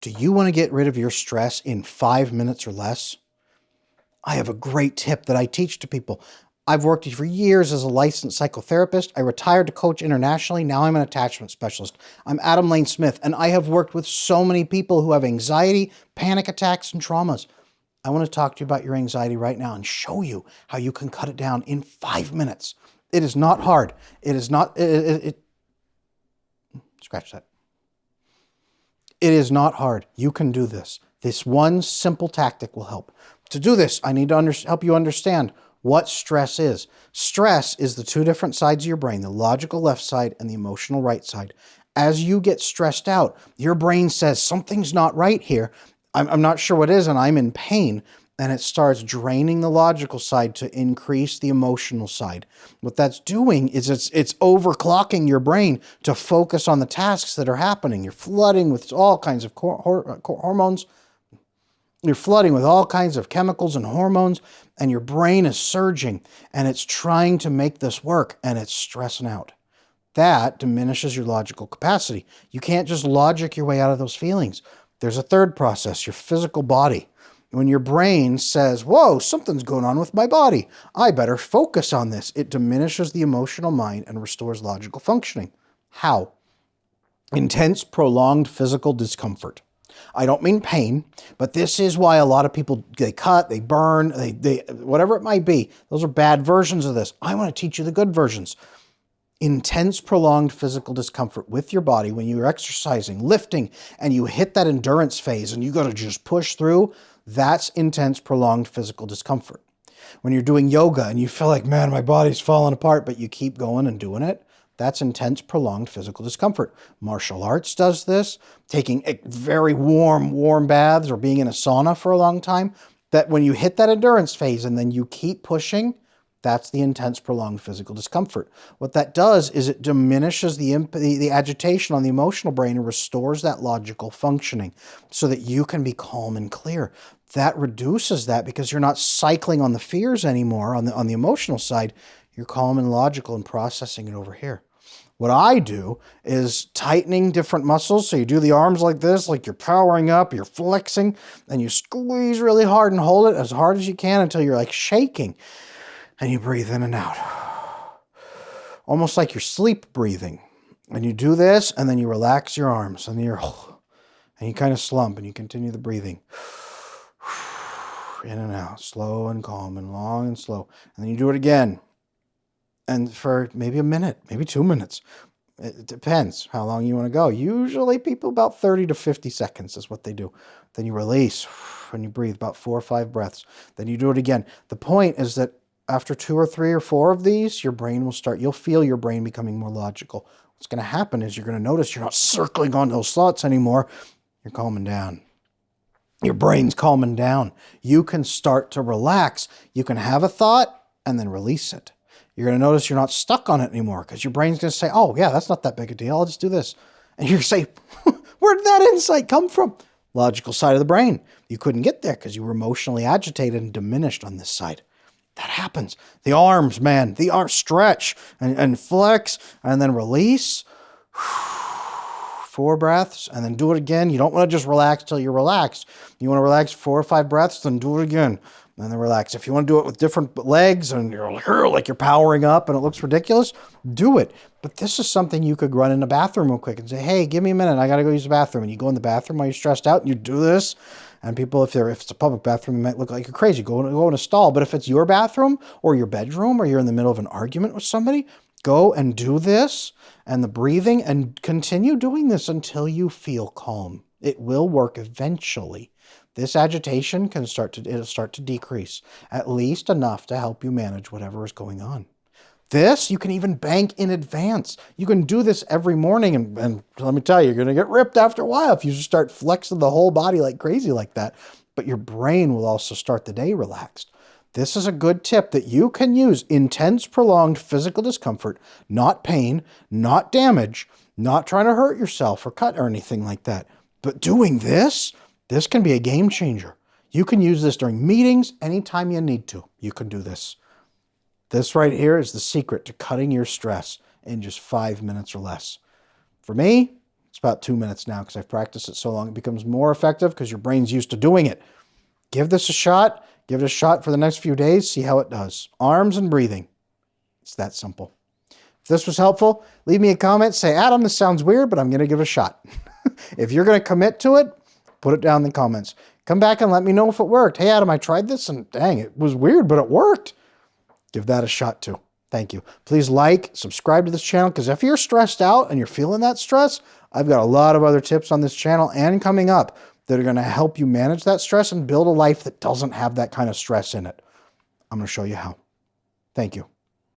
Do you want to get rid of your stress in 5 minutes or less? I have a great tip that I teach to people. I've worked for years as a licensed psychotherapist. I retired to coach internationally. Now I'm an attachment specialist. I'm Adam Lane Smith, and I have worked with so many people who have anxiety, panic attacks, and traumas. I want to talk to you about your anxiety right now and show you how you can cut it down in 5 minutes. It is not hard. It is not, scratch that. It is not hard. You can do this. This one simple tactic will help. To do this, I need to help you understand what stress is. Stress is the two different sides of your brain, the logical left side and the emotional right side. As you get stressed out, your brain says, something's not right here. I'm not sure what it is, and I'm in pain. And it starts draining the logical side to increase the emotional side. What that's doing is it's overclocking your brain to focus on the tasks that are happening. You're flooding with all kinds of hormones. You're flooding with all kinds of chemicals and hormones, and your brain is surging, and it's trying to make this work, and it's stressing out. That diminishes your logical capacity. You can't just logic your way out of those feelings. There's a third process, your physical body. When your brain says, whoa, something's going on with my body, I better focus on this, it diminishes the emotional mind and restores logical functioning. How? Intense, prolonged physical discomfort. I don't mean pain, but this is why a lot of people, they cut, they burn, they whatever it might be. Those are bad versions of this. I want to teach you the good versions. Intense, prolonged physical discomfort with your body when you're exercising, lifting, and you hit that endurance phase and you got to just push through. That's intense, prolonged physical discomfort. When you're doing yoga and you feel like, man, my body's falling apart, but you keep going and doing it, that's intense, prolonged physical discomfort. Martial arts does this. Taking very warm baths or being in a sauna for a long time, that when you hit that endurance phase and then you keep pushing, that's the intense, prolonged physical discomfort. What that does is it diminishes the agitation on the emotional brain and restores that logical functioning so that you can be calm and clear. That reduces that because you're not cycling on the fears anymore on the emotional side. You're calm and logical and processing it over here. What I do is tightening different muscles. So you do the arms like this, like you're powering up, you're flexing, and you squeeze really hard and hold it as hard as you can until you're like shaking. And you breathe in and out. Almost like you're sleep breathing. And you do this, and then you relax your arms, and you kind of slump, and you continue the breathing. In and out, slow and calm, and long and slow. And then you do it again. And for maybe a minute, maybe 2 minutes. It depends how long you want to go. Usually people about 30 to 50 seconds is what they do. Then you release, and you breathe about 4 or 5 breaths. Then you do it again. The point is that after 2 or 3 or 4 of these, your brain will start, you'll feel your brain becoming more logical. What's going to happen is you're going to notice you're not circling on those thoughts anymore. You're calming down. Your brain's calming down. You can start to relax. You can have a thought and then release it. You're going to notice you're not stuck on it anymore because your brain's going to say, oh, yeah, that's not that big a deal. I'll just do this. And you're going to say, where did that insight come from? Logical side of the brain. You couldn't get there because you were emotionally agitated and diminished on this side. That happens. The arms, man, the arms stretch and flex and then release. 4 breaths and then do it again. You don't want to just relax till you're relaxed. You want to relax 4 or 5 breaths, then do it again. And then relax. If you want to do it with different legs and you're like you're powering up and it looks ridiculous, do it. But this is something you could run in the bathroom real quick and say, hey, give me a minute. I got to go use the bathroom. And you go in the bathroom while you're stressed out and you do this. And people, if it's a public bathroom, it might look like you're crazy. Go in a stall. But if it's your bathroom or your bedroom or you're in the middle of an argument with somebody, go and do this and the breathing and continue doing this until you feel calm. It will work eventually. This agitation it'll start to decrease, at least enough to help you manage whatever is going on. This, you can even bank in advance. You can do this every morning, and let me tell you, you're going to get ripped after a while if you just start flexing the whole body like crazy like that. But your brain will also start the day relaxed. This is a good tip that you can use. Intense, prolonged physical discomfort, not pain, not damage, not trying to hurt yourself or cut or anything like that. But doing this can be a game changer. You can use this during meetings anytime you need to. You can do this. This right here is the secret to cutting your stress in just 5 minutes or less. For me, It's about 2 minutes now because I've practiced it so long. It becomes more effective because your brain's used to doing it. Give this a shot. Give it a shot for the next few days. See how it does. Arms and breathing. It's that simple. If this was helpful, leave me a comment. Say, Adam, this sounds weird, but I'm going to give it a shot. If you're going to commit to it, put it down in the comments. Come back and let me know if it worked. Hey, Adam, I tried this and dang, it was weird, but it worked. Give that a shot too. Thank you. Please like, subscribe to this channel, because if you're stressed out and you're feeling that stress, I've got a lot of other tips on this channel and coming up that are going to help you manage that stress and build a life that doesn't have that kind of stress in it. I'm going to show you how. Thank you.